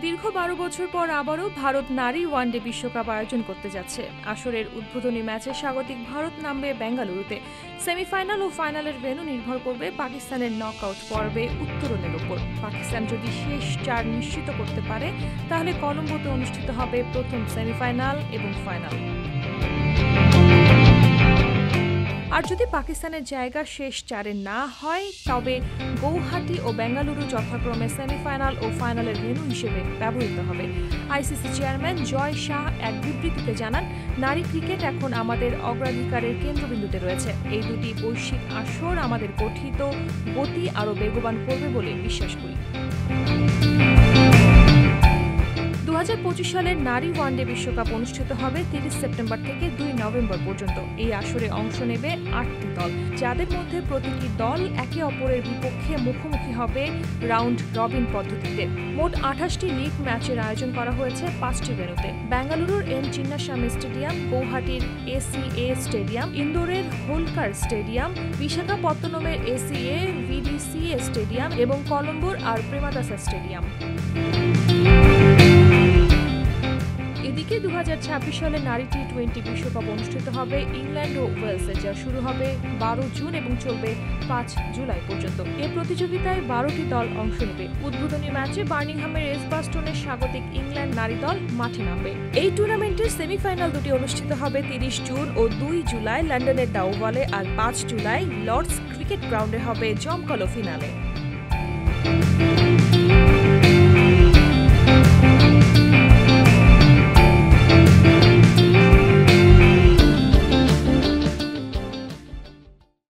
দীর্ঘ 12 বছর পর আবারও ভারত নারী ওয়ানডে বিশ্বকাপ আয়োজন করতে যাচ্ছে। আসরের উদ্বোধনী ম্যাচে স্বাগতিক ভারত নামবে বেঙ্গালুরুতে। সেমিফাইনাল ও ফাইনালের ভেন্যু নির্ভর করবে পাকিস্তানের নকআউট পর্বে উত্তরণের উপর। পাকিস্তান যদি শেষ 4 নিশ্চিত করতে পারে তাহলে কলম্বোতে অনুষ্ঠিত হবে প্রথম সেমিফাইনাল এবং ফাইনাল। আর যদি পাকিস্তানের জায়গা শেষ 4-এ না হয় তবে গৌহাটি ও বেঙ্গালুরু যথাক্রমে সেমিফাইনাল ও ফাইনালের ভেন্যু হিসেবে ব্যবহৃত হবে। আইসিসি চেয়ারম্যান জয় শাহ এক বিবৃতিতে জানান, নারী ক্রিকেট এখন আমাদের অগ্রাধিকারের কেন্দ্রবিন্দুতে রয়েছে। এই দুটি বৈশ্বিক আসর আমাদের গঠিত গতি আরও বেগবান করবে বলে বিশ্বাস করি। 2025 সালের নারী ওয়ানডে বিশ্বকাপ অনুষ্ঠিত হবে 30 সেপ্টেম্বর থেকে 2 নভেম্বর পর্যন্ত। এই আসরে অংশ নেবে 8টি দল, যাদের মধ্যে প্রতিটি দল একে অপরের বিপক্ষে মুখোমুখি হবে রাউন্ড রবিন পদ্ধতিতে। মোট 28টি লিগ ম্যাচের আয়োজন করা হয়েছে 5টি ভেন্যুতে। বেঙ্গালুরুর M Chinnaswamy stadium, গৌহাটির এসিএ stadium, ইন্দোরের Holkar stadium, বিশাখাপত্তনমের এসিএ ভিডিসিএ stadium এবং কলম্বোর আর প্রেমাদাসা স্টেডিয়াম। এদিকে 2026 সালে নারী টি20 বিশ্বকাপ অনুষ্ঠিত হবে ইংল্যান্ড ও ওয়েলসে, যা শুরু হবে 12 জুন এবং চলবে 5 জুলাই পর্যন্ত। এই প্রতিযোগিতায় 12টি দল অংশ নেবে। উদ্বোধনী ম্যাচে বার্মিংহামের এজবাস্টনের স্বাগতিক ইংল্যান্ড নারী দল মাঠে নামবে। এই টুর্নামেন্টের সেমিফাইনাল দুটি অনুষ্ঠিত হবে 30 জুন ও 2 জুলাই লন্ডনের দ্য ওভালে, আর 5 জুলাই লর্ডস ক্রিকেট গ্রাউন্ডে হবে জমকালো ফিনালে।